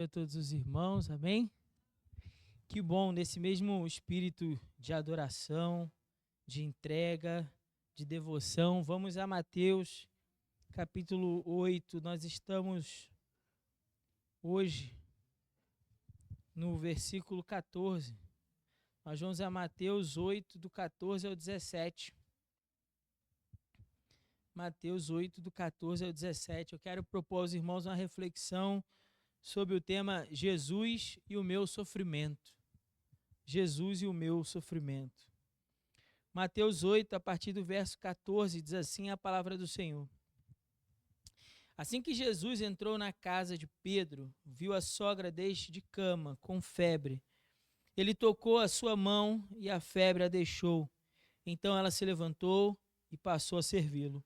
A todos os irmãos, amém? Que bom, nesse mesmo espírito de adoração, de entrega, de devoção, vamos a Mateus, capítulo 8. Nós estamos hoje no versículo 14. Nós vamos a Mateus 8, do 14 ao 17. Mateus 8, do 14 ao 17. Eu quero propor aos irmãos uma reflexão sobre o tema Jesus e o meu sofrimento. Jesus e o meu sofrimento. Mateus 8, a partir do verso 14, diz assim a palavra do Senhor. Assim que Jesus entrou na casa de Pedro, viu a sogra deste de cama, com febre. Ele tocou a sua mão e a febre a deixou. Então ela se levantou e passou a servi-lo.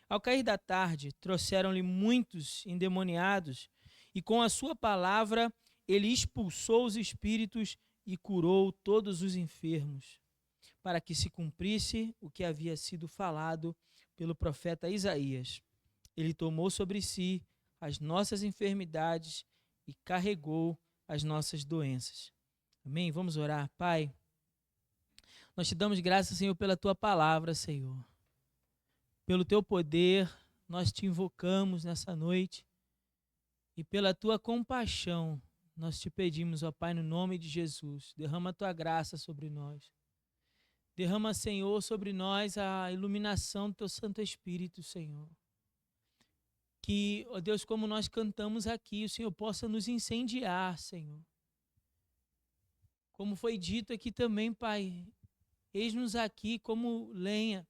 Ao cair da tarde, trouxeram-lhe muitos endemoniados, e com a sua palavra ele expulsou os espíritos e curou todos os enfermos, para que se cumprisse o que havia sido falado pelo profeta Isaías. Ele tomou sobre si as nossas enfermidades e carregou as nossas doenças. Amém? Vamos orar. Pai, nós te damos graças, Senhor, pela tua palavra, Senhor. Pelo teu poder, nós te invocamos nessa noite. E pela tua compaixão, nós te pedimos, ó Pai, no nome de Jesus, derrama a tua graça sobre nós. Derrama, Senhor, sobre nós a iluminação do teu Santo Espírito, Senhor. Que, ó Deus, como nós cantamos aqui, o Senhor possa nos incendiar, Senhor. Como foi dito aqui também, Pai, eis-nos aqui como lenha,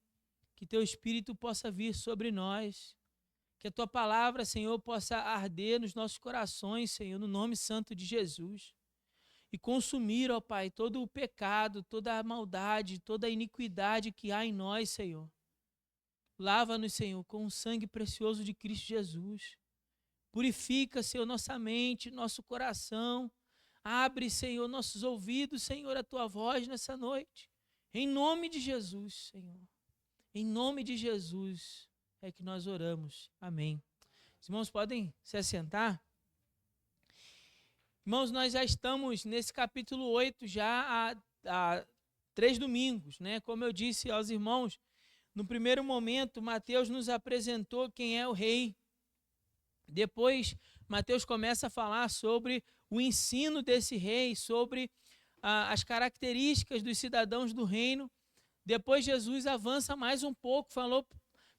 que teu Espírito possa vir sobre nós. Que a tua palavra, Senhor, possa arder nos nossos corações, Senhor, no nome santo de Jesus. E consumir, ó Pai, todo o pecado, toda a maldade, toda a iniquidade que há em nós, Senhor. Lava-nos, Senhor, com o sangue precioso de Cristo Jesus. Purifica, Senhor, nossa mente, nosso coração. Abre, Senhor, nossos ouvidos, Senhor, a tua voz nessa noite. Em nome de Jesus, Senhor. Em nome de Jesus é que nós oramos. Amém. Os irmãos podem se assentar? Irmãos, nós já estamos nesse capítulo 8 já há 3 domingos, né? Como eu disse aos irmãos, no primeiro momento, Mateus nos apresentou quem é o rei. Depois, Mateus começa a falar sobre o ensino desse rei, sobre as características dos cidadãos do reino. Depois, Jesus avança mais um pouco, falou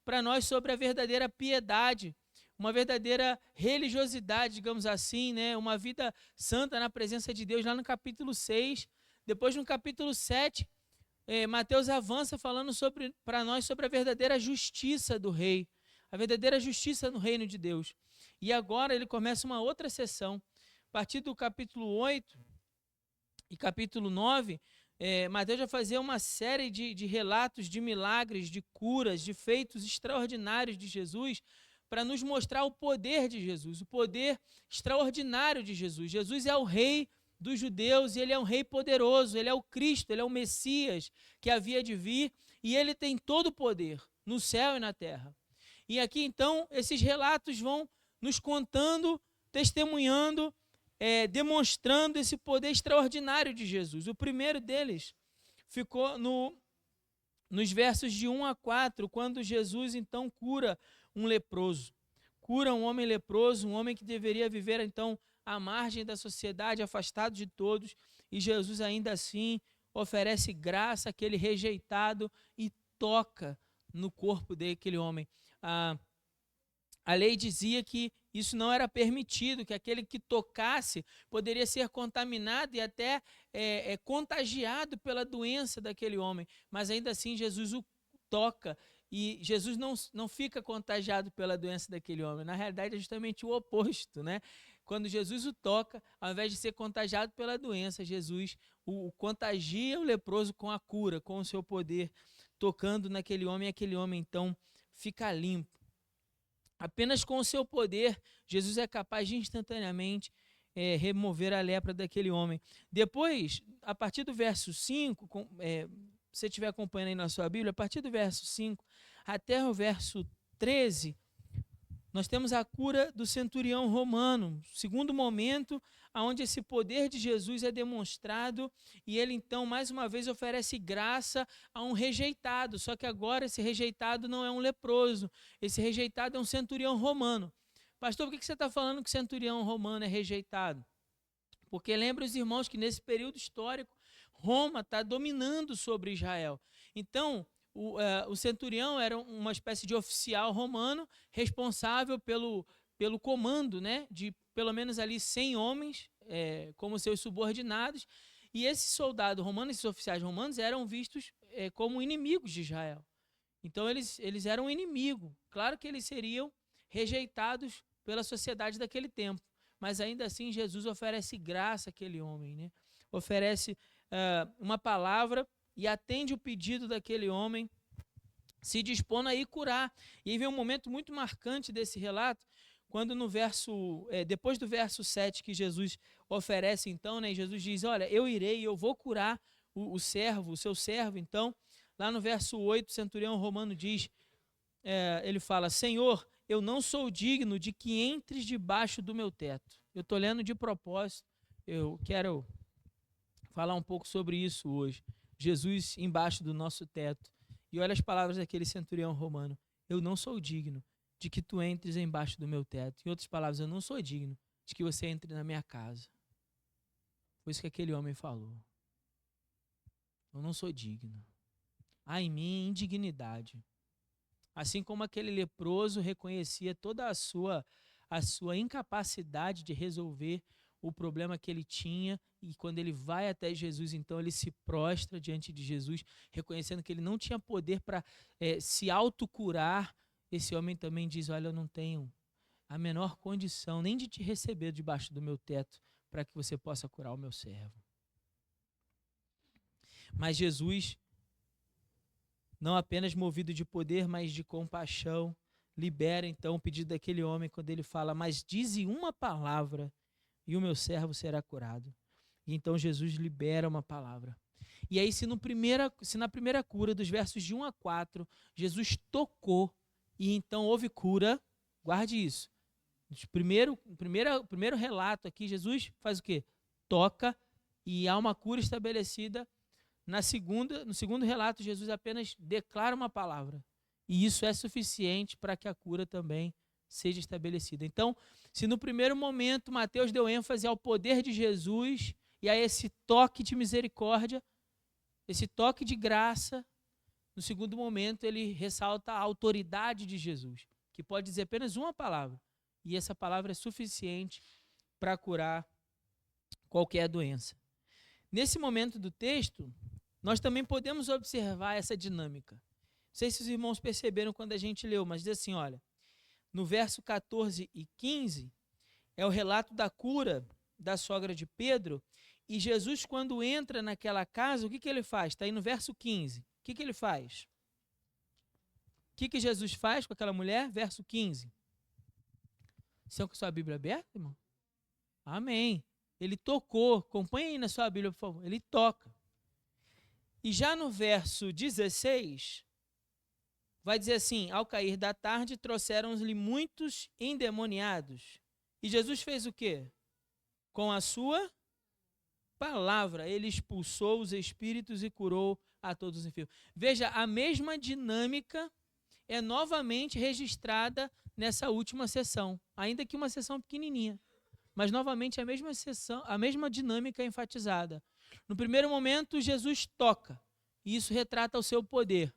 para nós sobre a verdadeira piedade, uma verdadeira religiosidade, digamos assim, né? Uma vida santa na presença de Deus, lá no capítulo 6. Depois, no capítulo 7, Mateus avança falando para nós sobre a verdadeira justiça do rei, a verdadeira justiça no reino de Deus. E agora ele começa uma outra sessão. A partir do capítulo 8 e capítulo 9, Mateus vai fazer uma série de relatos de milagres, de curas, de feitos extraordinários de Jesus, para nos mostrar o poder de Jesus, o poder extraordinário de Jesus. Jesus é o rei dos judeus e ele é um rei poderoso, ele é o Cristo, ele é o Messias que havia de vir e ele tem todo o poder no céu e na terra. E aqui então esses relatos vão nos contando, testemunhando, demonstrando esse poder extraordinário de Jesus. O primeiro deles ficou nos versos de 1 a 4, quando Jesus então cura um leproso. Cura um homem leproso, um homem que deveria viver então à margem da sociedade, afastado de todos, e Jesus ainda assim oferece graça àquele rejeitado e toca no corpo daquele homem. A lei dizia que isso não era permitido, que aquele que tocasse poderia ser contaminado e até contagiado pela doença daquele homem. Mas ainda assim Jesus o toca e Jesus não fica contagiado pela doença daquele homem. Na realidade é justamente o oposto, né? Quando Jesus o toca, ao invés de ser contagiado pela doença, Jesus o contagia o leproso com a cura, com o seu poder, tocando naquele homem, e aquele homem então fica limpo. Apenas com o seu poder, Jesus é capaz de instantaneamente remover a lepra daquele homem. Depois, a partir do verso 5, se você estiver acompanhando aí na sua Bíblia, a partir do verso 5 até o verso 13, Nós temos a cura do centurião romano, segundo momento onde esse poder de Jesus é demonstrado e ele então mais uma vez oferece graça a um rejeitado, só que agora esse rejeitado não é um leproso, esse rejeitado é um centurião romano. Pastor, por que você está falando que o centurião romano é rejeitado? Porque lembra os irmãos que nesse período histórico Roma está dominando sobre Israel. Então, o centurião era uma espécie de oficial romano responsável pelo comando, né, de pelo menos ali 100 homens como seus subordinados. E esse soldado romano, esses oficiais romanos eram vistos como inimigos de Israel. Então eles eram inimigo. Claro que eles seriam rejeitados pela sociedade daquele tempo. Mas ainda assim Jesus oferece graça àquele homem, né? Oferece uma palavra e atende o pedido daquele homem, se dispondo a ir curar. E aí vem um momento muito marcante desse relato, quando no verso, depois do verso 7 que Jesus oferece então, né, Jesus diz, olha, eu irei, eu vou curar o seu servo. Então, lá no verso 8, o centurião romano diz, ele fala, Senhor, eu não sou digno de que entres debaixo do meu teto. Eu estou lendo de propósito, eu quero falar um pouco sobre isso hoje. Jesus embaixo do nosso teto. E olha as palavras daquele centurião romano. Eu não sou digno de que tu entres embaixo do meu teto. Em outras palavras, eu não sou digno de que você entre na minha casa. Foi isso que aquele homem falou. Eu não sou digno. Há em mim indignidade. Assim como aquele leproso reconhecia toda a sua incapacidade de resolver o problema que ele tinha, e quando ele vai até Jesus, então ele se prostra diante de Jesus, reconhecendo que ele não tinha poder para se autocurar. Esse homem também diz, olha, eu não tenho a menor condição nem de te receber debaixo do meu teto para que você possa curar o meu servo. Mas Jesus, não apenas movido de poder, mas de compaixão, libera então o pedido daquele homem quando ele fala, mas dize uma palavra e o meu servo será curado. E então Jesus libera uma palavra. E aí se na primeira cura, dos versos de 1 a 4, Jesus tocou e então houve cura, guarde isso. O primeiro relato aqui, Jesus faz o quê? Toca e há uma cura estabelecida. No segundo relato, Jesus apenas declara uma palavra. E isso é suficiente para que a cura também seja estabelecida. Então, se no primeiro momento Mateus deu ênfase ao poder de Jesus e a esse toque de misericórdia, esse toque de graça, no segundo momento ele ressalta a autoridade de Jesus, que pode dizer apenas uma palavra. E essa palavra é suficiente para curar qualquer doença. Nesse momento do texto, nós também podemos observar essa dinâmica. Não sei se os irmãos perceberam quando a gente leu, mas diz assim, olha, no verso 14 e 15, é o relato da cura da sogra de Pedro, e Jesus, quando entra naquela casa, o que ele faz? Está aí no verso 15. O que ele faz? O que Jesus faz com aquela mulher? Verso 15. Estão com a sua Bíblia aberta, irmão? Amém. Ele tocou. Acompanhe aí na sua Bíblia, por favor. Ele toca. E já no verso 16, vai dizer assim, ao cair da tarde, trouxeram-lhe muitos endemoniados. E Jesus fez o quê? Com a sua palavra, ele expulsou os espíritos e curou a todos os enfermos. Veja, a mesma dinâmica é novamente registrada nessa última sessão, ainda que uma sessão pequenininha. Mas novamente a mesma dinâmica é enfatizada. No primeiro momento, Jesus toca, e isso retrata o seu poder.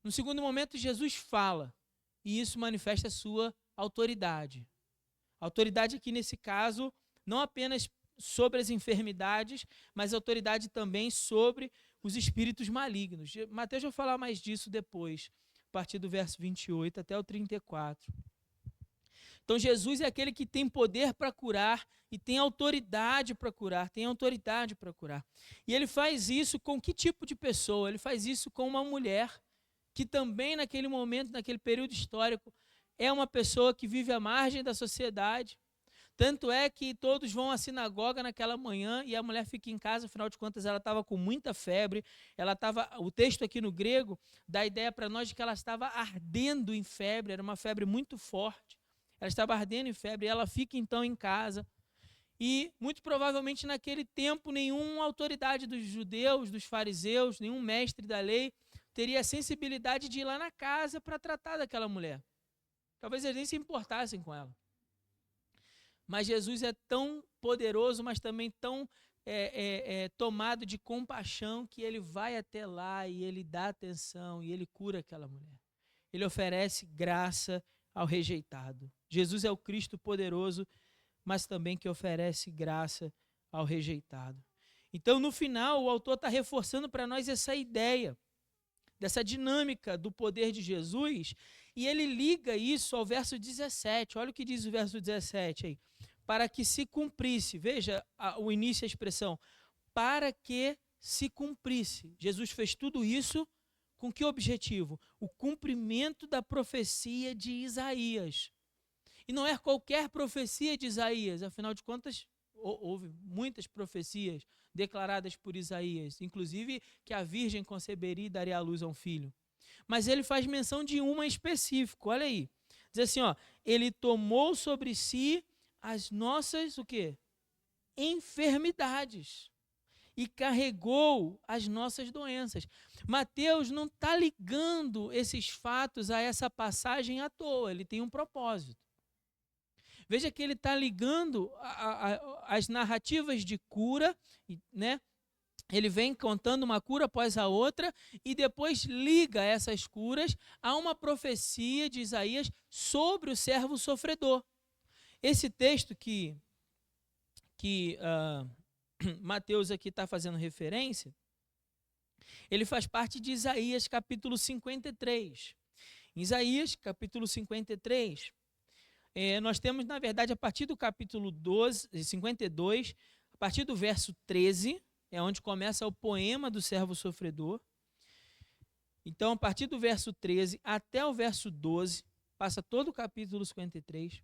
No segundo momento, Jesus fala, e isso manifesta a sua autoridade. Autoridade aqui, nesse caso, não apenas sobre as enfermidades, mas autoridade também sobre os espíritos malignos. Mateus vai falar mais disso depois, a partir do verso 28 até o 34. Então, Jesus é aquele que tem poder para curar e tem autoridade para curar, E ele faz isso com que tipo de pessoa? Ele faz isso com uma mulher que também naquele momento, naquele período histórico, é uma pessoa que vive à margem da sociedade. Tanto é que todos vão à sinagoga naquela manhã e a mulher fica em casa, afinal de contas ela estava com muita febre, o texto aqui no grego dá a ideia para nós de que ela estava ardendo em febre, era uma febre muito forte. ela estava ardendo em febre, e ela fica então em casa. E, muito provavelmente, naquele tempo, nenhuma autoridade dos judeus, dos fariseus, nenhum mestre da lei, teria a sensibilidade de ir lá na casa para tratar daquela mulher. Talvez eles nem se importassem com ela. Mas Jesus é tão poderoso, mas também tão tomado de compaixão, que ele vai até lá e ele dá atenção e ele cura aquela mulher. Ele oferece graça ao rejeitado. Jesus é o Cristo poderoso, mas também que oferece graça ao rejeitado. Então, no final, o autor está reforçando para nós essa ideia, dessa dinâmica do poder de Jesus, e ele liga isso ao verso 17. Olha o que diz o verso 17 aí. Para que se cumprisse, veja o início, a expressão, para que se cumprisse. Jesus fez tudo isso com que objetivo? O cumprimento da profecia de Isaías. E não é qualquer profecia de Isaías, afinal de contas, houve muitas profecias declaradas por Isaías, inclusive que a virgem conceberia e daria à luz a um filho. Mas ele faz menção de uma específica, olha aí. Diz assim, ó, ele tomou sobre si as nossas, o quê? Enfermidades. E carregou as nossas doenças. Mateus não está ligando esses fatos a essa passagem à toa, ele tem um propósito. Veja que ele está ligando as narrativas de cura, né? Ele vem contando uma cura após a outra e depois liga essas curas a uma profecia de Isaías sobre o servo sofredor. Esse texto que Mateus aqui está fazendo referência, ele faz parte de Isaías capítulo 53. Em Isaías capítulo 53, nós temos, na verdade, a partir do capítulo 52, a partir do verso 13, é onde começa o poema do servo sofredor. Então, a partir do verso 13 até o verso 12, passa todo o capítulo 53,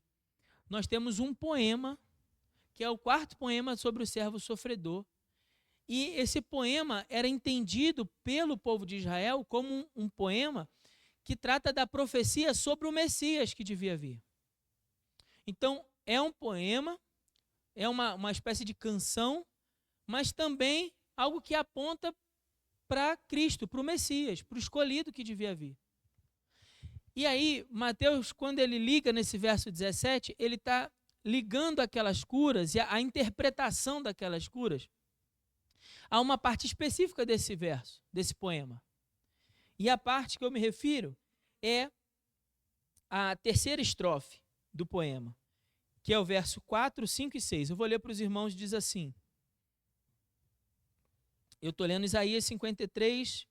nós temos um poema, que é o quarto poema sobre o servo sofredor. E esse poema era entendido pelo povo de Israel como um poema que trata da profecia sobre o Messias que devia vir. Então, é um poema, é uma espécie de canção, mas também algo que aponta para Cristo, para o Messias, para o escolhido que devia vir. E aí, Mateus, quando ele liga nesse verso 17, ele está ligando aquelas curas e a interpretação daquelas curas a uma parte específica desse verso, desse poema. E a parte que eu me refiro é a terceira estrofe do poema, que é o verso 4, 5 e 6. Eu vou ler para os irmãos, diz assim. Eu estou lendo Isaías 53,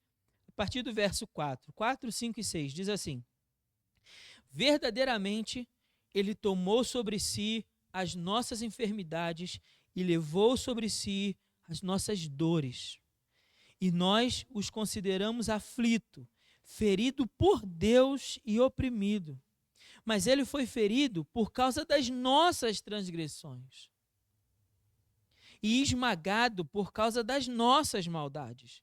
a partir do verso 4. 4, 5 e 6, diz assim. Verdadeiramente, ele tomou sobre si as nossas enfermidades e levou sobre si as nossas dores. E nós os consideramos aflito, ferido por Deus e oprimido. Mas ele foi ferido por causa das nossas transgressões e esmagado por causa das nossas maldades.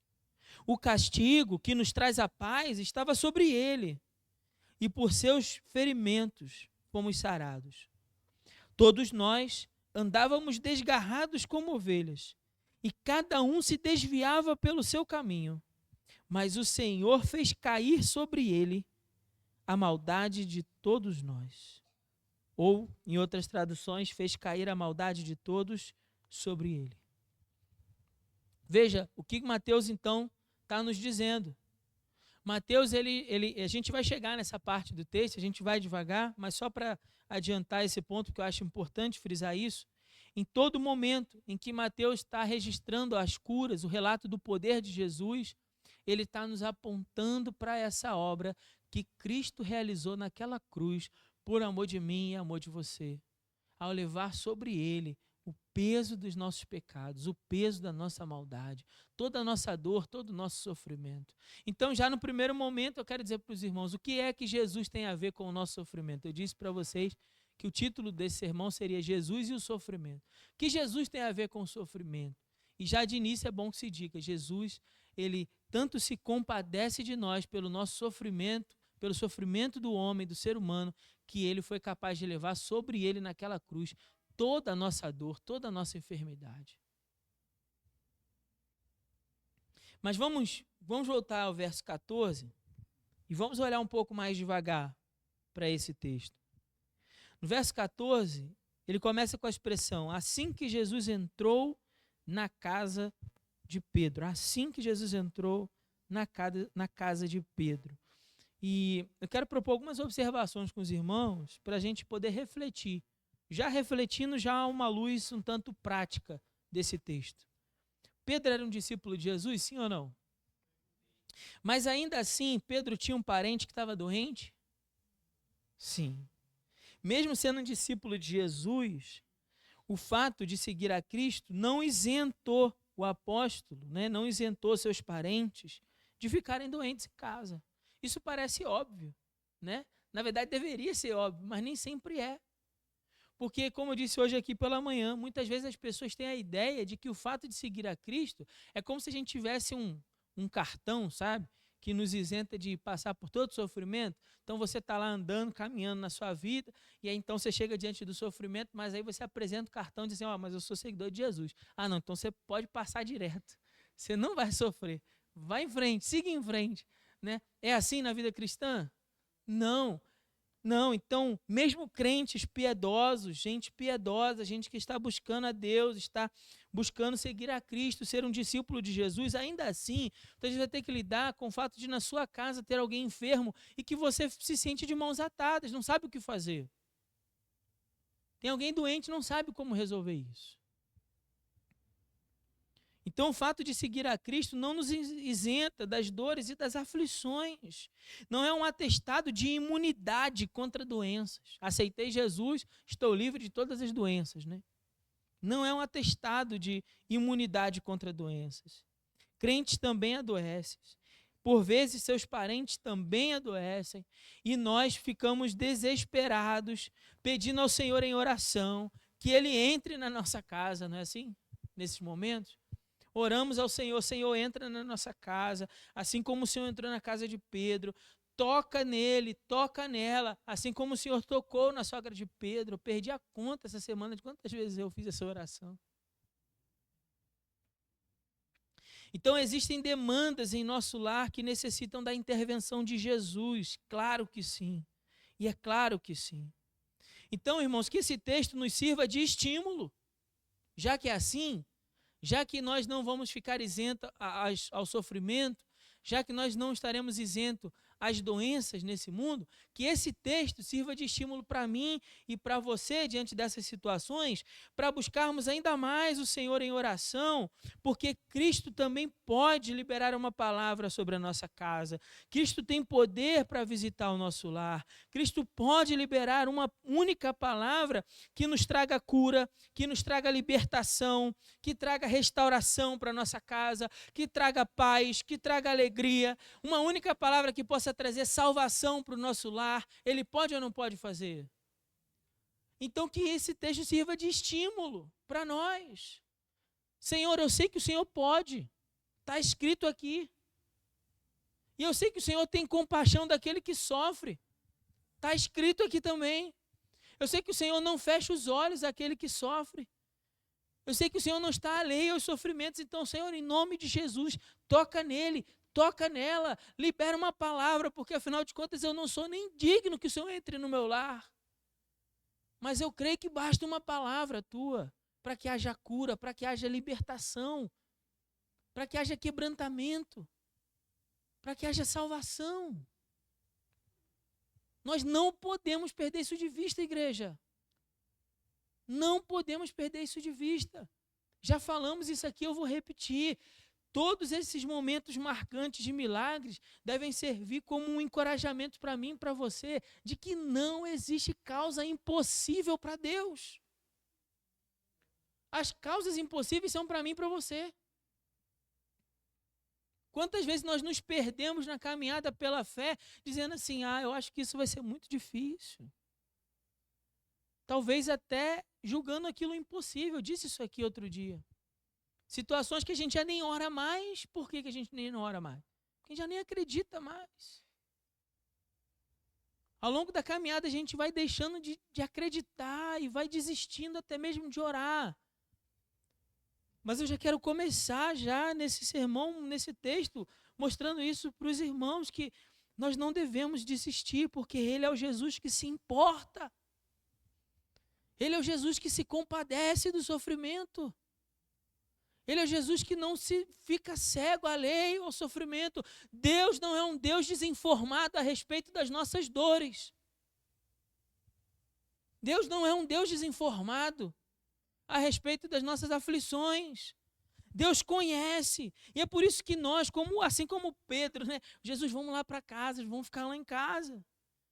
O castigo que nos traz a paz estava sobre ele, e por seus ferimentos fomos sarados. Todos nós andávamos desgarrados como ovelhas, e cada um se desviava pelo seu caminho. Mas o Senhor fez cair sobre ele a maldade de todos nós. Ou, em outras traduções, fez cair a maldade de todos sobre ele. Veja o que Mateus, então, está nos dizendo. Mateus, a gente vai chegar nessa parte do texto, a gente vai devagar, mas só para adiantar esse ponto, que eu acho importante frisar isso, em todo momento em que Mateus está registrando as curas, o relato do poder de Jesus, ele está nos apontando para essa obra que Cristo realizou naquela cruz, por amor de mim e amor de você, ao levar sobre ele o peso dos nossos pecados, o peso da nossa maldade, toda a nossa dor, todo o nosso sofrimento. Então, já no primeiro momento, eu quero dizer para os irmãos, o que é que Jesus tem a ver com o nosso sofrimento? Eu disse para vocês que o título desse sermão seria Jesus e o sofrimento. O que Jesus tem a ver com o sofrimento? E já de início é bom que se diga, Jesus, ele tanto se compadece de nós pelo nosso sofrimento, pelo sofrimento do homem, do ser humano, que ele foi capaz de levar sobre ele naquela cruz toda a nossa dor, toda a nossa enfermidade. Mas vamos voltar ao verso 14 e vamos olhar um pouco mais devagar para esse texto. No verso 14, ele começa com a expressão: assim que Jesus entrou na casa de Pedro. Assim que Jesus entrou na casa de Pedro. E eu quero propor algumas observações com os irmãos para a gente poder refletir. Já refletindo já uma luz um tanto prática desse texto. Pedro era um discípulo de Jesus, sim ou não? Mas ainda assim, Pedro tinha um parente que estava doente? Sim. Mesmo sendo um discípulo de Jesus, o fato de seguir a Cristo não isentou o apóstolo, né? Não isentou seus parentes de ficarem doentes em casa. Isso parece óbvio, né? Na verdade, deveria ser óbvio, mas nem sempre é. Porque, como eu disse hoje aqui pela manhã, muitas vezes as pessoas têm a ideia de que o fato de seguir a Cristo é como se a gente tivesse um cartão, sabe? Que nos isenta de passar por todo o sofrimento. Então você está lá andando, caminhando na sua vida, e aí então você chega diante do sofrimento, mas aí você apresenta o cartão e diz assim, mas eu sou seguidor de Jesus. Ah, não, então você pode passar direto. Você não vai sofrer. Vai em frente, siga em frente. Né? É assim na vida cristã? Não. Não, então, mesmo crentes piedosos, gente piedosa, gente que está buscando a Deus, está buscando seguir a Cristo, ser um discípulo de Jesus, ainda assim, então a gente vai ter que lidar com o fato de na sua casa ter alguém enfermo e que você se sente de mãos atadas, não sabe o que fazer. Tem alguém doente, não sabe como resolver isso. Então, o fato de seguir a Cristo não nos isenta das dores e das aflições. Não é um atestado de imunidade contra doenças. Aceitei Jesus, estou livre de todas as doenças, né? Não é um atestado de imunidade contra doenças. Crentes também adoecem. Por vezes, seus parentes também adoecem. E nós ficamos desesperados, pedindo ao Senhor em oração que Ele entre na nossa casa, não é assim? Nesses momentos. Oramos ao Senhor, Senhor, entra na nossa casa, assim como o Senhor entrou na casa de Pedro, toca nele, toca nela, assim como o Senhor tocou na sogra de Pedro. Eu perdi a conta essa semana de quantas vezes eu fiz essa oração. Então existem demandas em nosso lar que necessitam da intervenção de Jesus, claro que sim, e é claro que sim. Então, irmãos, que esse texto nos sirva de estímulo, já que é assim, já que nós não vamos ficar isentos ao sofrimento, já que nós não estaremos isentos às doenças nesse mundo, que esse texto sirva de estímulo para mim e para você diante dessas situações, para buscarmos ainda mais o Senhor em oração, porque Cristo também pode liberar uma palavra sobre a nossa casa. Cristo tem poder para visitar o nosso lar. Cristo pode liberar uma única palavra que nos traga cura, que nos traga libertação, que traga restauração para a nossa casa, que traga paz, que traga alegria. Uma única palavra que possa trazer salvação para o nosso lar. Ele pode ou não pode fazer? Então que esse texto sirva de estímulo para nós. Senhor, eu sei que o Senhor pode. Está escrito aqui. E eu sei que o Senhor tem compaixão daquele que sofre. Está escrito aqui também. Eu sei que o Senhor não fecha os olhos àquele que sofre. Eu sei que o Senhor não está alheio aos sofrimentos. Então, Senhor, em nome de Jesus, toca nele, toca nela, libera uma palavra, porque afinal de contas eu não sou nem digno que o Senhor entre no meu lar. Mas eu creio que basta uma palavra tua para que haja cura, para que haja libertação, para que haja quebrantamento, para que haja salvação. Nós não podemos perder isso de vista, igreja. Não podemos perder isso de vista. Já falamos isso aqui, eu vou repetir. Todos esses momentos marcantes de milagres devem servir como um encorajamento para mim e para você de que não existe causa impossível para Deus. As causas impossíveis são para mim e para você. Quantas vezes nós nos perdemos na caminhada pela fé, dizendo assim, eu acho que isso vai ser muito difícil. Talvez até julgando aquilo impossível. Eu disse isso aqui outro dia. Situações que a gente já nem ora mais. Por que a gente nem ora mais? Porque a gente já nem acredita mais. Ao longo da caminhada, a gente vai deixando de acreditar e vai desistindo até mesmo de orar. Mas eu já quero começar já nesse sermão, nesse texto, mostrando isso para os irmãos, que nós não devemos desistir, porque Ele é o Jesus que se importa. Ele é o Jesus que se compadece do sofrimento. Ele é o Jesus que não se fica cego, alheio ao sofrimento. Deus não é um Deus desinformado a respeito das nossas dores. Deus não é um Deus desinformado a respeito das nossas aflições. Deus conhece. E é por isso que nós, assim como Pedro, né? Jesus, vamos lá para casa, vamos ficar lá em casa.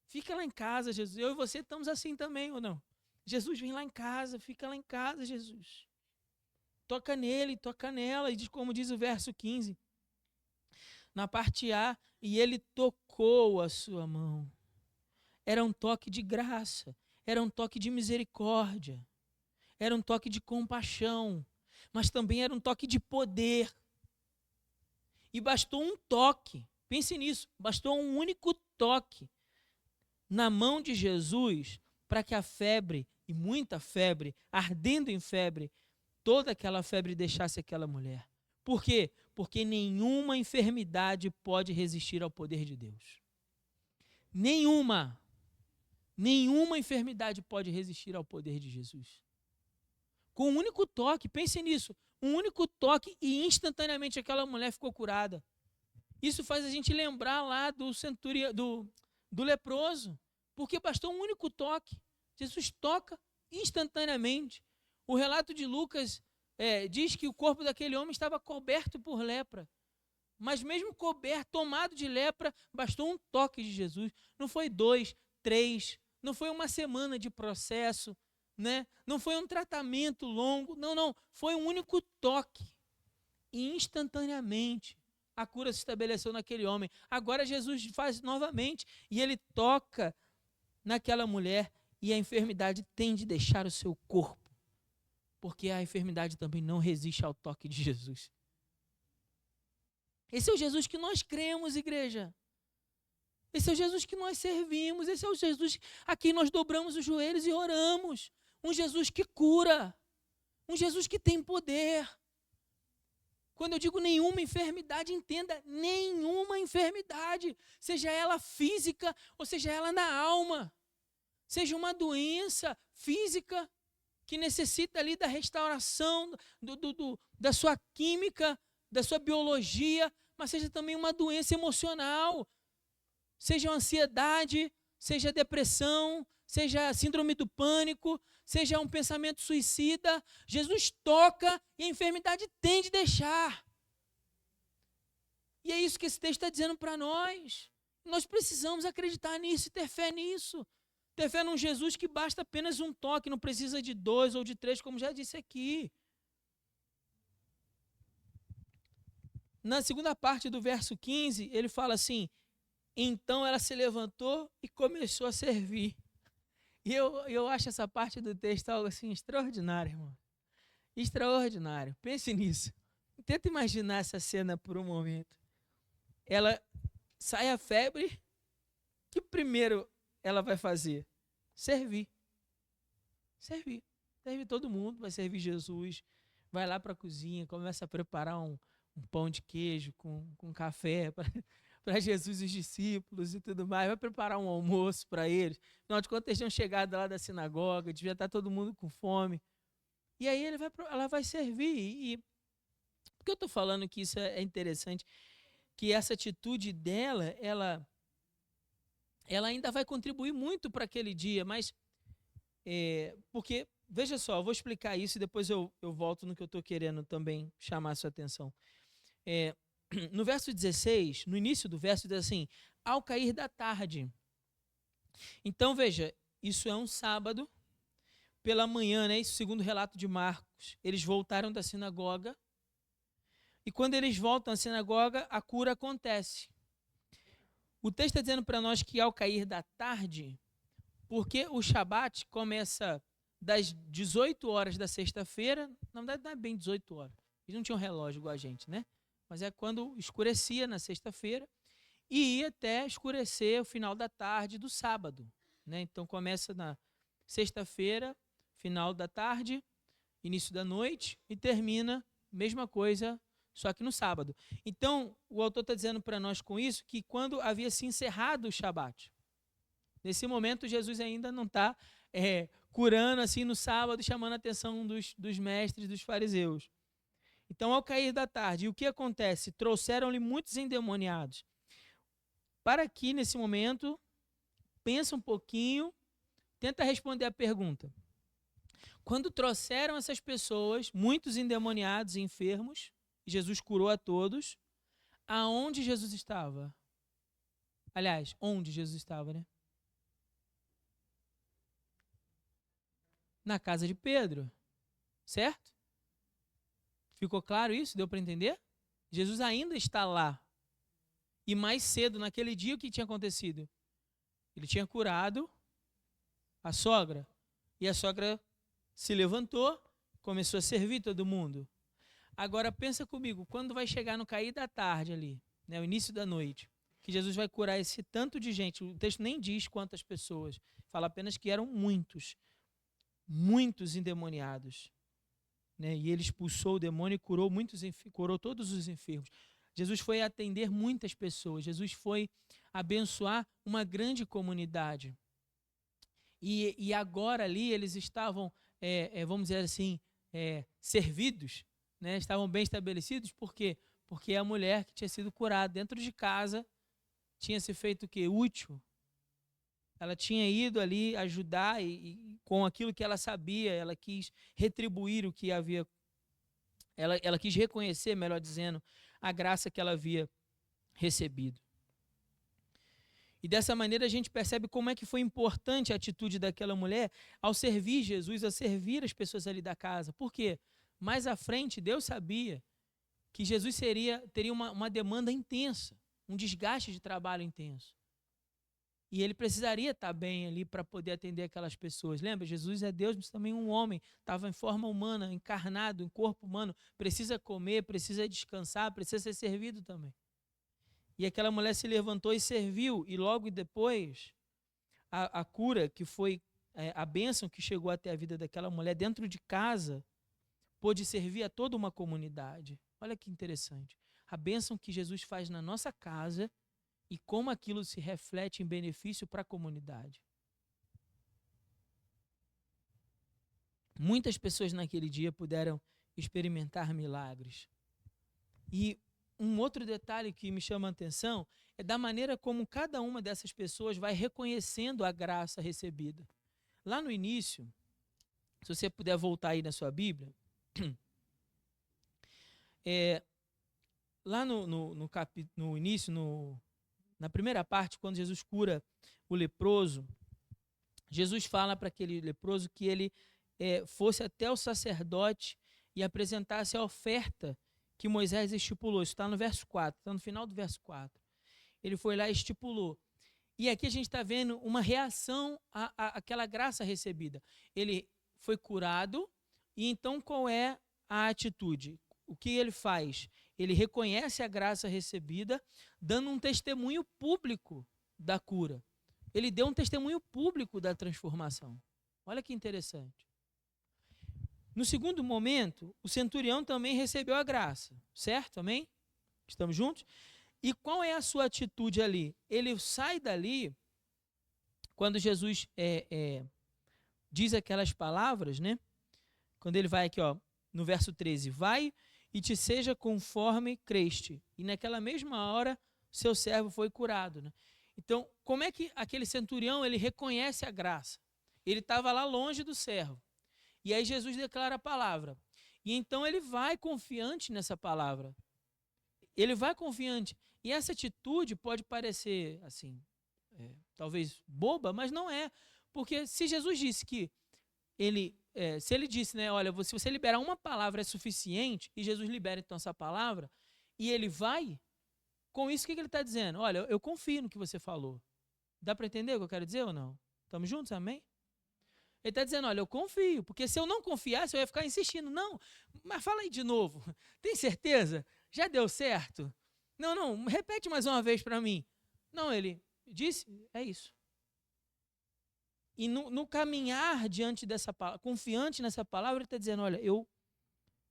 Fica lá em casa, Jesus. Eu e você estamos assim também, ou não? Jesus, vem lá em casa, fica lá em casa, Jesus. Toca nele, toca nela, e como diz o verso 15, na parte A, e ele tocou a sua mão. Era um toque de graça, era um toque de misericórdia, era um toque de compaixão, mas também era um toque de poder. E bastou um toque, pense nisso, bastou um único toque na mão de Jesus para que a febre, e muita febre, ardendo em febre, toda aquela febre deixasse aquela mulher. Por quê? Porque nenhuma enfermidade pode resistir ao poder de Deus. Nenhuma enfermidade pode resistir ao poder de Jesus. Com um único toque, pense nisso, um único toque e instantaneamente aquela mulher ficou curada. Isso faz a gente lembrar lá do leproso, porque bastou um único toque. Jesus toca instantaneamente. O relato de Lucas diz que o corpo daquele homem estava coberto por lepra. Mas mesmo coberto, tomado de lepra, bastou um toque de Jesus. Não foi 2, 3, não foi uma semana de processo, né? Não foi um tratamento longo, não. Foi um único toque. E instantaneamente a cura se estabeleceu naquele homem. Agora Jesus faz novamente e ele toca naquela mulher e a enfermidade tem de deixar o seu corpo. Porque a enfermidade também não resiste ao toque de Jesus. Esse é o Jesus que nós cremos, igreja. Esse é o Jesus que nós servimos. Esse é o Jesus a quem nós dobramos os joelhos e oramos. Um Jesus que cura. Um Jesus que tem poder. Quando eu digo nenhuma enfermidade, entenda, nenhuma enfermidade. Seja ela física ou seja ela na alma. Seja uma doença física que necessita ali da restauração da sua química, da sua biologia, mas seja também uma doença emocional, seja ansiedade, seja depressão, seja síndrome do pânico, seja um pensamento suicida, Jesus toca e a enfermidade tem de deixar. E é isso que esse texto está dizendo para nós. Nós precisamos acreditar nisso e ter fé nisso. Ter fé num Jesus que basta apenas um toque, não precisa de 2 ou de 3, como já disse aqui. Na segunda parte do verso 15, ele fala assim, então ela se levantou e começou a servir. E eu acho essa parte do texto algo assim extraordinário, irmão. Extraordinário. Pense nisso. Tenta imaginar essa cena por um momento. Ela sai a febre, que primeiro ela vai fazer? Servir. Servir todo mundo, vai servir Jesus, vai lá para a cozinha, começa a preparar um pão de queijo com café para Jesus e os discípulos e tudo mais, vai preparar um almoço para eles. Afinal de contas, eles tinham chegado lá da sinagoga, devia estar todo mundo com fome. E aí ela vai servir. E por que eu estou falando que isso é interessante? Que essa atitude dela, ela ainda vai contribuir muito para aquele dia, mas porque, veja só, eu vou explicar isso e depois eu volto no que eu estou querendo também chamar a sua atenção. No verso 16, no início do verso, diz assim, ao cair da tarde. Então, veja, isso é um sábado, pela manhã, né? Isso segundo o relato de Marcos. Eles voltaram da sinagoga e quando eles voltam à sinagoga, a cura acontece. O texto está dizendo para nós que ao cair da tarde, porque o Shabat começa das 18 horas da sexta-feira, na verdade não é bem 18 horas, eles não tinham relógio igual a gente, né? Mas é quando escurecia na sexta-feira, e ia até escurecer o final da tarde do sábado, né? Então começa na sexta-feira, final da tarde, início da noite, e termina, mesma coisa, só que no sábado. Então, o autor está dizendo para nós com isso que quando havia se encerrado o Shabat, nesse momento Jesus ainda não está curando assim no sábado, chamando a atenção dos mestres, dos fariseus. Então, ao cair da tarde, o que acontece? Trouxeram-lhe muitos endemoniados. Para aqui, nesse momento, pensa um pouquinho, tenta responder a pergunta. Quando trouxeram essas pessoas, muitos endemoniados e enfermos, Jesus curou a todos, aonde Jesus estava? Aliás, onde Jesus estava, né? Na casa de Pedro, certo? Ficou claro isso? Deu para entender? Jesus ainda está lá. E mais cedo, naquele dia, o que tinha acontecido? Ele tinha curado a sogra. E a sogra se levantou, começou a servir todo mundo. Agora pensa comigo, quando vai chegar no cair da tarde ali, né, o início da noite, que Jesus vai curar esse tanto de gente, o texto nem diz quantas pessoas, fala apenas que eram muitos endemoniados, né, e ele expulsou o demônio e curou todos os enfermos. Jesus foi atender muitas pessoas, Jesus foi abençoar uma grande comunidade. E agora ali eles estavam, vamos dizer assim, servidos, né? Estavam bem estabelecidos. Por quê? Porque a mulher que tinha sido curada dentro de casa tinha se feito o quê? Útil. Ela tinha ido ali ajudar e com aquilo que ela sabia, ela quis retribuir o que havia, ela quis reconhecer, melhor dizendo, a graça que ela havia recebido. E dessa maneira a gente percebe como é que foi importante a atitude daquela mulher ao servir Jesus, a servir as pessoas ali da casa. Por quê? Mais à frente, Deus sabia que Jesus teria uma demanda intensa, um desgaste de trabalho intenso. E ele precisaria estar bem ali para poder atender aquelas pessoas. Lembra? Jesus é Deus, mas também um homem. Estava em forma humana, encarnado, em corpo humano. Precisa comer, precisa descansar, precisa ser servido também. E aquela mulher se levantou e serviu. E logo depois, a cura, que foi a bênção que chegou até a vida daquela mulher dentro de casa, pôde servir a toda uma comunidade. Olha que interessante. A bênção que Jesus faz na nossa casa e como aquilo se reflete em benefício para a comunidade. Muitas pessoas naquele dia puderam experimentar milagres. E um outro detalhe que me chama a atenção é da maneira como cada uma dessas pessoas vai reconhecendo a graça recebida. Lá no início, se você puder voltar aí na sua Bíblia, lá no início, na primeira parte, quando Jesus cura o leproso, Jesus fala para aquele leproso que ele fosse até o sacerdote e apresentasse a oferta que Moisés estipulou. Isso está no verso 4, está no final do verso 4. Ele foi lá e estipulou. E aqui a gente está vendo uma reação àquela graça recebida. Ele foi curado, e então qual é a atitude? O que ele faz? Ele reconhece a graça recebida, dando um testemunho público da cura. Ele deu um testemunho público da transformação. Olha que interessante. No segundo momento, o centurião também recebeu a graça, certo? Amém? Estamos juntos? E qual é a sua atitude ali? Ele sai dali, quando Jesus diz aquelas palavras, né? Quando ele vai aqui, ó, no verso 13, vai e te seja conforme creste. E naquela mesma hora, seu servo foi curado, né? Então, como é que aquele centurião, ele reconhece a graça? Ele estava lá longe do servo. E aí Jesus declara a palavra. E então ele vai confiante nessa palavra. Ele vai confiante. E essa atitude pode parecer, assim, talvez boba, mas não é. Porque se Jesus disse que se ele disse, né, olha, se você liberar uma palavra é suficiente, e Jesus libera então essa palavra, e ele vai, com isso o que ele está dizendo? Olha, eu confio no que você falou. Dá para entender o que eu quero dizer ou não? Estamos juntos, amém? Ele está dizendo, olha, eu confio, porque se eu não confiasse, eu ia ficar insistindo. Não, mas fala aí de novo. Tem certeza? Já deu certo? Não, repete mais uma vez para mim. Não, ele disse, é isso. E no caminhar diante dessa palavra, confiante nessa palavra, ele está dizendo, olha, eu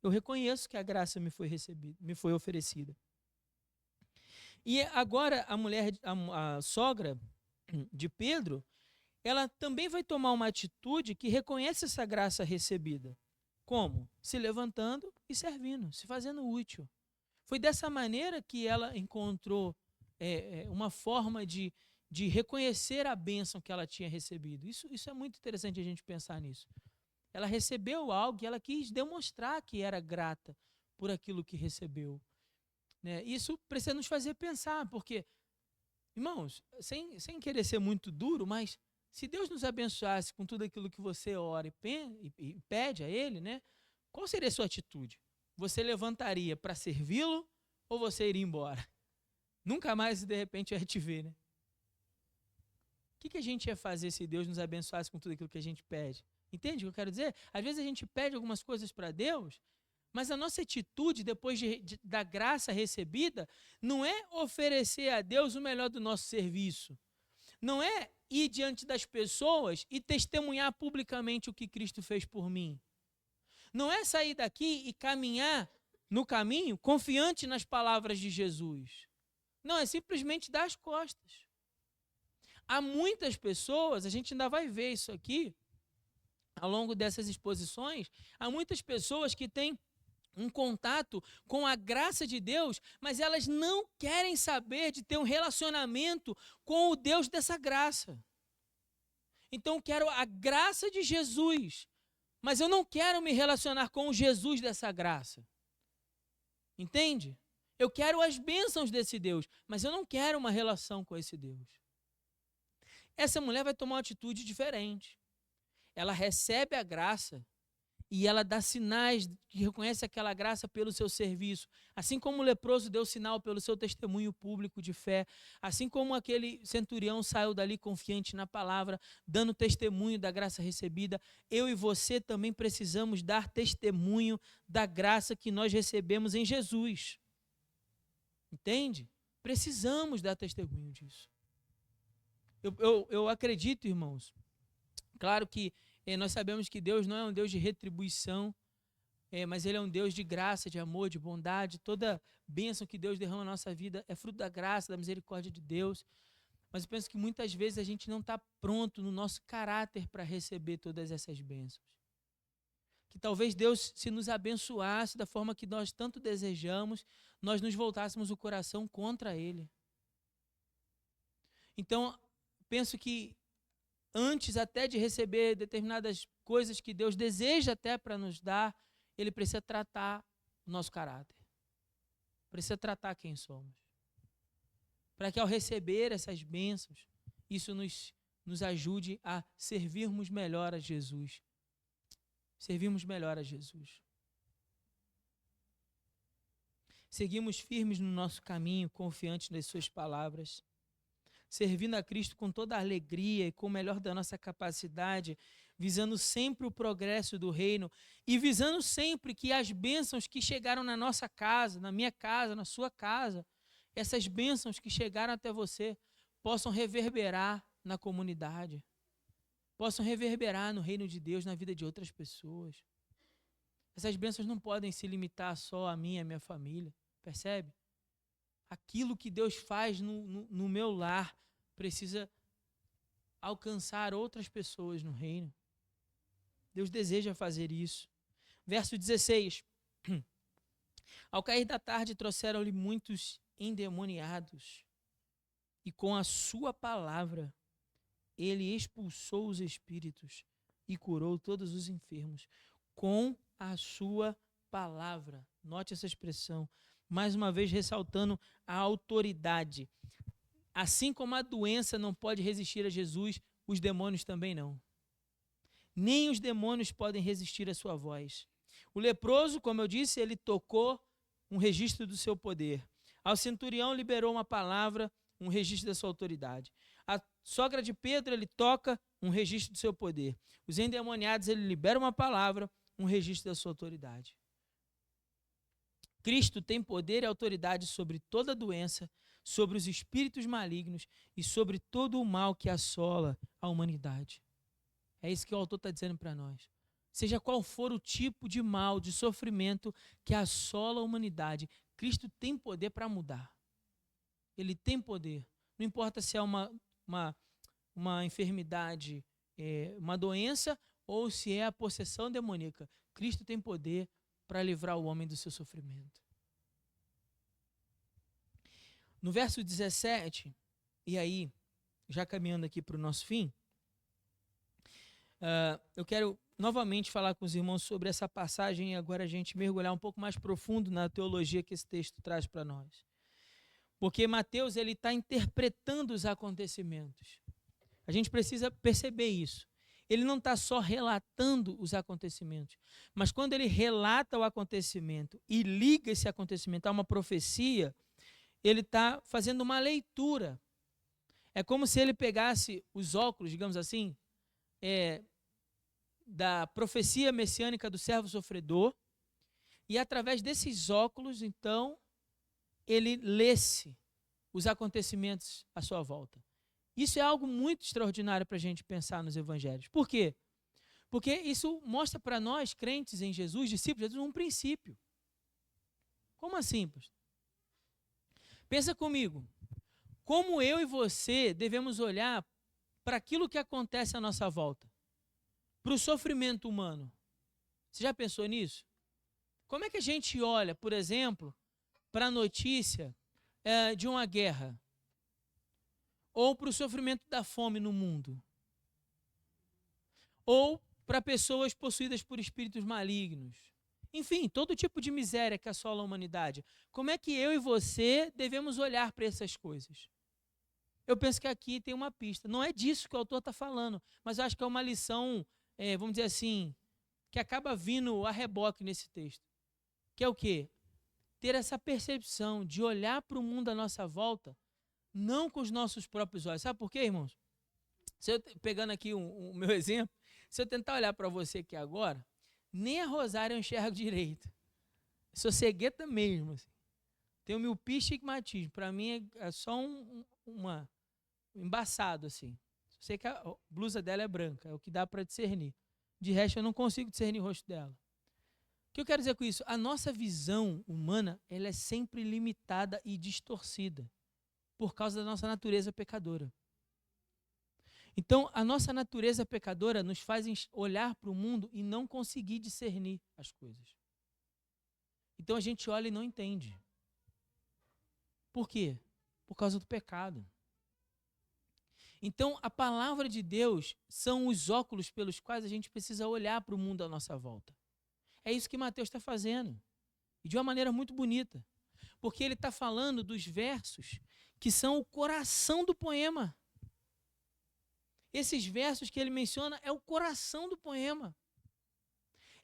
reconheço que a graça me foi recebida, me foi oferecida. E agora a mulher, a sogra de Pedro, ela também vai tomar uma atitude que reconhece essa graça recebida. Como? Se levantando e servindo, se fazendo útil. Foi dessa maneira que ela encontrou uma forma de reconhecer a bênção que ela tinha recebido. Isso é muito interessante a gente pensar nisso. Ela recebeu algo e ela quis demonstrar que era grata por aquilo que recebeu. Né? Isso precisa nos fazer pensar, porque, irmãos, sem querer ser muito duro, mas se Deus nos abençoasse com tudo aquilo que você ora e pede a Ele, né, qual seria a sua atitude? Você levantaria para servi-lo ou você iria embora? Nunca mais, de repente, ia te ver, né? O que a gente ia fazer se Deus nos abençoasse com tudo aquilo que a gente pede? Entende o que eu quero dizer? Às vezes a gente pede algumas coisas para Deus, mas a nossa atitude, depois da graça recebida, não é oferecer a Deus o melhor do nosso serviço. Não é ir diante das pessoas e testemunhar publicamente o que Cristo fez por mim. Não é sair daqui e caminhar no caminho confiante nas palavras de Jesus. Não, é simplesmente dar as costas. Há muitas pessoas, a gente ainda vai ver isso aqui, ao longo dessas exposições, há muitas pessoas que têm um contato com a graça de Deus, mas elas não querem saber de ter um relacionamento com o Deus dessa graça. Então eu quero a graça de Jesus, mas eu não quero me relacionar com o Jesus dessa graça. Entende? Eu quero as bênçãos desse Deus, mas eu não quero uma relação com esse Deus. Essa mulher vai tomar uma atitude diferente. Ela recebe a graça e ela dá sinais que reconhece aquela graça pelo seu serviço. Assim como o leproso deu sinal pelo seu testemunho público de fé, assim como aquele centurião saiu dali confiante na palavra, dando testemunho da graça recebida, eu e você também precisamos dar testemunho da graça que nós recebemos em Jesus. Entende? Precisamos dar testemunho disso. Eu acredito, irmãos, claro que nós sabemos que Deus não é um Deus de retribuição, mas Ele é um Deus de graça, de amor, de bondade. Toda bênção que Deus derrama na nossa vida é fruto da graça, da misericórdia de Deus. Mas eu penso que muitas vezes a gente não está pronto no nosso caráter para receber todas essas bênçãos. Que talvez Deus, se nos abençoasse da forma que nós tanto desejamos, nós nos voltássemos o coração contra Ele. Então, penso que antes até de receber determinadas coisas que Deus deseja até para nos dar, Ele precisa tratar o nosso caráter. Precisa tratar quem somos. Para que ao receber essas bênçãos, isso nos ajude a servirmos melhor a Jesus. Servirmos melhor a Jesus. Seguimos firmes no nosso caminho, confiantes nas suas palavras, servindo a Cristo com toda a alegria e com o melhor da nossa capacidade, visando sempre o progresso do reino e visando sempre que as bênçãos que chegaram na nossa casa, na minha casa, na sua casa, essas bênçãos que chegaram até você, possam reverberar na comunidade, possam reverberar no reino de Deus, na vida de outras pessoas. Essas bênçãos não podem se limitar só a mim e a minha família, percebe? Aquilo que Deus faz no meu lar precisa alcançar outras pessoas no reino. Deus deseja fazer isso. Verso 16. Ao cair da tarde trouxeram-lhe muitos endemoniados, e com a sua palavra ele expulsou os espíritos e curou todos os enfermos. Com a sua palavra. Note essa expressão. Mais uma vez ressaltando a autoridade. Assim como a doença não pode resistir a Jesus, os demônios também não. Nem os demônios podem resistir à sua voz. O leproso, como eu disse, ele tocou um registro do seu poder. Ao centurião liberou uma palavra, um registro da sua autoridade. A sogra de Pedro, ele toca um registro do seu poder. Os endemoniados, ele libera uma palavra, um registro da sua autoridade. Cristo tem poder e autoridade sobre toda doença, sobre os espíritos malignos e sobre todo o mal que assola a humanidade. É isso que o autor está dizendo para nós. Seja qual for o tipo de mal, de sofrimento que assola a humanidade, Cristo tem poder para mudar. Ele tem poder. Não importa se é uma enfermidade, uma doença, ou se é a possessão demoníaca. Cristo tem poder para livrar o homem do seu sofrimento. No verso 17, e aí, já caminhando aqui para o nosso fim, eu quero novamente falar com os irmãos sobre essa passagem e agora a gente mergulhar um pouco mais profundo na teologia que esse texto traz para nós. Porque Mateus está interpretando os acontecimentos. A gente precisa perceber isso. Ele não está só relatando os acontecimentos, mas quando ele relata o acontecimento e liga esse acontecimento a uma profecia, ele está fazendo uma leitura. É como se ele pegasse os óculos, digamos assim, da profecia messiânica do servo sofredor, e através desses óculos, então, ele lesse os acontecimentos à sua volta. Isso é algo muito extraordinário para a gente pensar nos evangelhos. Por quê? Porque isso mostra para nós, crentes em Jesus, discípulos de Jesus, um princípio. Como assim, pastor? Pensa comigo. Como eu e você devemos olhar para aquilo que acontece à nossa volta? Para o sofrimento humano. Você já pensou nisso? Como é que a gente olha, por exemplo, para a notícia de uma guerra? Ou para o sofrimento da fome no mundo? Ou para pessoas possuídas por espíritos malignos? Enfim, todo tipo de miséria que assola a humanidade. Como é que eu e você devemos olhar para essas coisas? Eu penso que aqui tem uma pista. Não é disso que o autor está falando, mas eu acho que é uma lição, vamos dizer assim, que acaba vindo a reboque nesse texto. Que é o quê? Ter essa percepção de olhar para o mundo à nossa volta, não com os nossos próprios olhos. Sabe por quê, irmãos? Pegando aqui o meu exemplo, se eu tentar olhar para você aqui agora, nem a Rosária eu enxergo direito. Eu sou cegueta mesmo. Assim. Tenho miopia e estigmatismo. Para mim é só embaçado, assim. Sei que a blusa dela é branca, é o que dá para discernir. De resto, eu não consigo discernir o rosto dela. O que eu quero dizer com isso? A nossa visão humana, ela é sempre limitada e distorcida por causa da nossa natureza pecadora. Então, a nossa natureza pecadora nos faz olhar para o mundo e não conseguir discernir as coisas. Então, a gente olha e não entende. Por quê? Por causa do pecado. Então, a palavra de Deus são os óculos pelos quais a gente precisa olhar para o mundo à nossa volta. É isso que Mateus está fazendo. E de uma maneira muito bonita. Porque ele está falando dos versos que são o coração do poema. Esses versos que ele menciona é o coração do poema.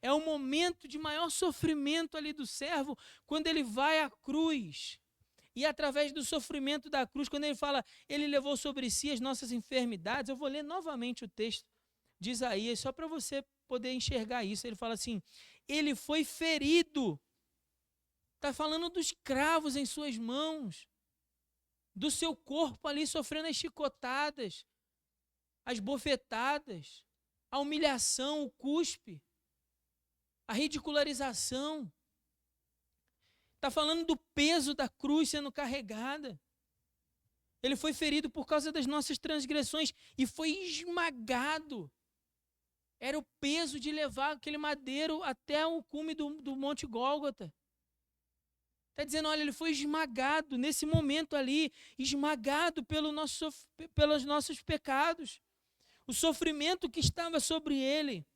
É o momento de maior sofrimento ali do servo, quando ele vai à cruz. E através do sofrimento da cruz, quando ele fala, ele levou sobre si as nossas enfermidades. Eu vou ler novamente o texto de Isaías, só para você poder enxergar isso. Ele fala assim, ele foi ferido. Está falando dos cravos em suas mãos, do seu corpo ali sofrendo as chicotadas, as bofetadas, a humilhação, o cuspe, a ridicularização. Está falando do peso da cruz sendo carregada. Ele foi ferido por causa das nossas transgressões e foi esmagado. Era o peso de levar aquele madeiro até o cume do Monte Gólgota. Está dizendo, olha, ele foi esmagado nesse momento ali, esmagado pelos nossos pecados. O sofrimento que estava sobre ele.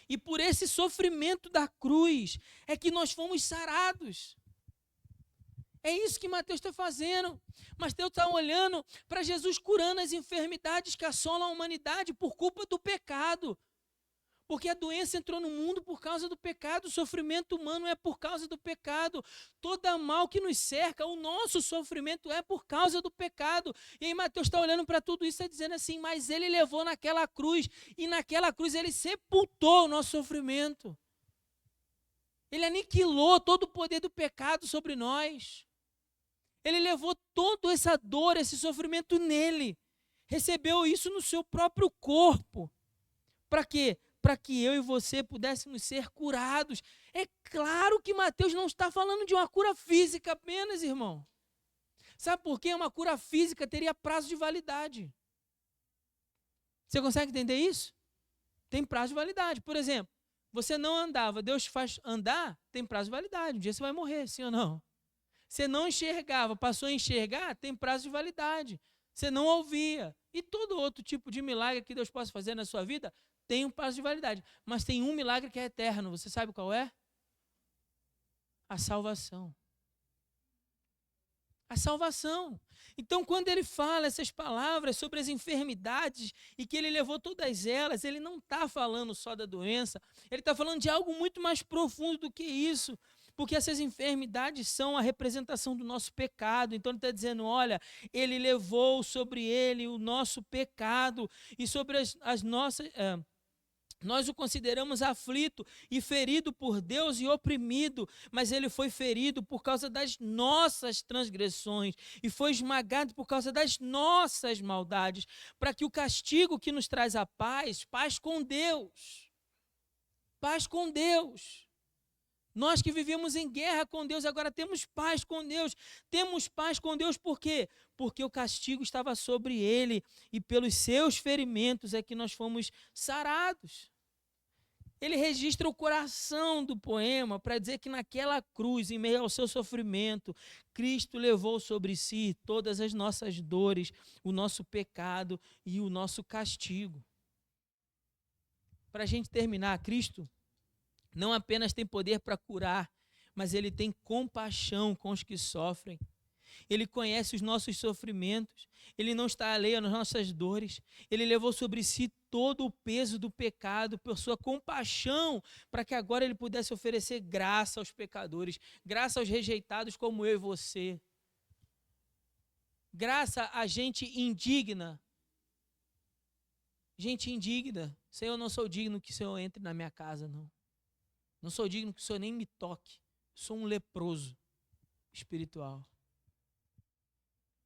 E por esse sofrimento da cruz é que nós fomos sarados. É isso que Mateus está fazendo. Mateus está olhando para Jesus curando as enfermidades que assolam a humanidade por culpa do pecado. Porque a doença entrou no mundo por causa do pecado, o sofrimento humano é por causa do pecado. Toda mal que nos cerca, o nosso sofrimento é por causa do pecado. E aí Mateus está olhando para tudo isso e dizendo assim, mas ele levou naquela cruz, e naquela cruz ele sepultou o nosso sofrimento. Ele aniquilou todo o poder do pecado sobre nós. Ele levou toda essa dor, esse sofrimento nele. Recebeu isso no seu próprio corpo. Para quê? Para que eu e você pudéssemos ser curados. É claro que Mateus não está falando de uma cura física apenas, irmão. Sabe por quê? Uma cura física teria prazo de validade. Você consegue entender isso? Tem prazo de validade. Por exemplo, você não andava, Deus faz andar, tem prazo de validade. Um dia você vai morrer, sim ou não? Você não enxergava, passou a enxergar, tem prazo de validade. Você não ouvia. E todo outro tipo de milagre que Deus possa fazer na sua vida tem um prazo de validade. Mas tem um milagre que é eterno. Você sabe qual é? A salvação. A salvação. Então, quando ele fala essas palavras sobre as enfermidades e que ele levou todas elas, ele não está falando só da doença, ele está falando de algo muito mais profundo do que isso, porque essas enfermidades são a representação do nosso pecado. Então, ele está dizendo, olha, ele levou sobre ele o nosso pecado e sobre as nossas... Nós o consideramos aflito e ferido por Deus e oprimido, mas ele foi ferido por causa das nossas transgressões e foi esmagado por causa das nossas maldades, para que o castigo que nos traz a paz, paz com Deus, nós que vivíamos em guerra com Deus, agora temos paz com Deus. Temos paz com Deus por quê? Porque o castigo estava sobre ele e pelos seus ferimentos é que nós fomos sarados. Ele registra o coração do poema para dizer que naquela cruz, em meio ao seu sofrimento, Cristo levou sobre si todas as nossas dores, o nosso pecado e o nosso castigo. Para a gente terminar, Cristo não apenas tem poder para curar, mas ele tem compaixão com os que sofrem. Ele conhece os nossos sofrimentos, ele não está alheio às nossas dores, ele levou sobre si todo o peso do pecado por sua compaixão, para que agora ele pudesse oferecer graça aos pecadores, graça aos rejeitados como eu e você, graça a gente indigna. Gente indigna, Senhor, eu não sou digno que o Senhor entre na minha casa, não. Não sou digno que o Senhor nem me toque. Sou um leproso espiritual.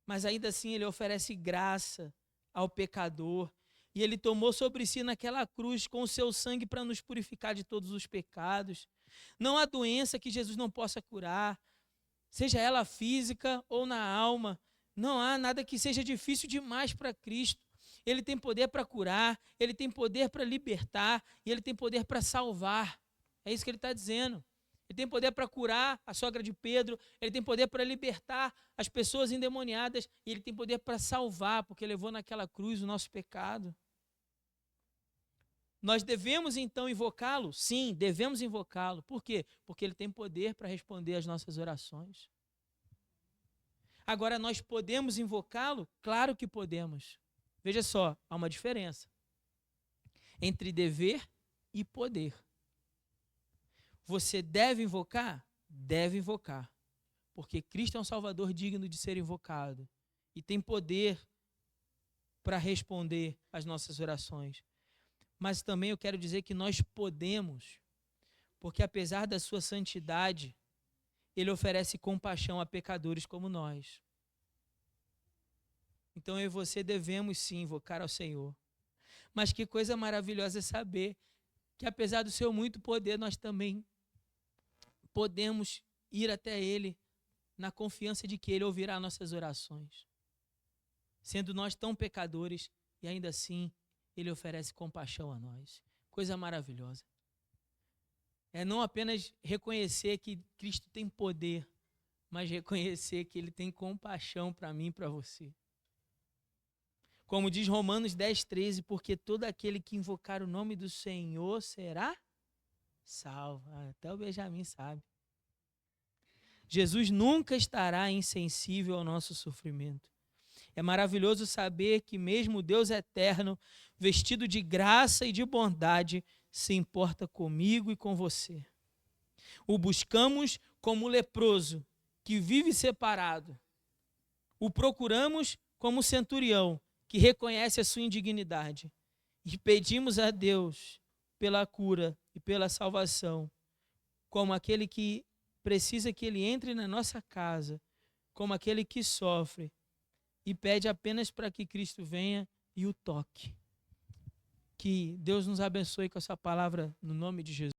Mas ainda assim ele oferece graça ao pecador. E ele tomou sobre si naquela cruz com o seu sangue para nos purificar de todos os pecados. Não há doença que Jesus não possa curar, seja ela física ou na alma. Não há nada que seja difícil demais para Cristo. Ele tem poder para curar, ele tem poder para libertar e ele tem poder para salvar. É isso que ele está dizendo. Ele tem poder para curar a sogra de Pedro, ele tem poder para libertar as pessoas endemoniadas e ele tem poder para salvar, porque levou naquela cruz o nosso pecado. Nós devemos então invocá-lo? Sim, devemos invocá-lo. Por quê? Porque ele tem poder para responder às nossas orações. Agora, nós podemos invocá-lo? Claro que podemos. Veja só, há uma diferença entre dever e poder. Você deve invocar? Deve invocar. Porque Cristo é um Salvador digno de ser invocado. E tem poder para responder às nossas orações. Mas também eu quero dizer que nós podemos, porque apesar da sua santidade, ele oferece compaixão a pecadores como nós. Então eu e você devemos sim invocar ao Senhor. Mas que coisa maravilhosa é saber que apesar do seu muito poder, nós também podemos ir até Ele na confiança de que Ele ouvirá nossas orações. Sendo nós tão pecadores e ainda assim Ele oferece compaixão a nós. Coisa maravilhosa. É não apenas reconhecer que Cristo tem poder, mas reconhecer que Ele tem compaixão para mim e para você. Como diz Romanos 10:13, porque todo aquele que invocar o nome do Senhor será salvo. Até o Benjamin sabe. Jesus nunca estará insensível ao nosso sofrimento. É maravilhoso saber que mesmo Deus eterno, vestido de graça e de bondade, se importa comigo e com você. O buscamos como leproso, que vive separado. O procuramos como centurião, que reconhece a sua indignidade. E pedimos a Deus pela cura e pela salvação, como aquele que precisa que Ele entre na nossa casa, como aquele que sofre e pede apenas para que Cristo venha e o toque. Que Deus nos abençoe com essa palavra no nome de Jesus.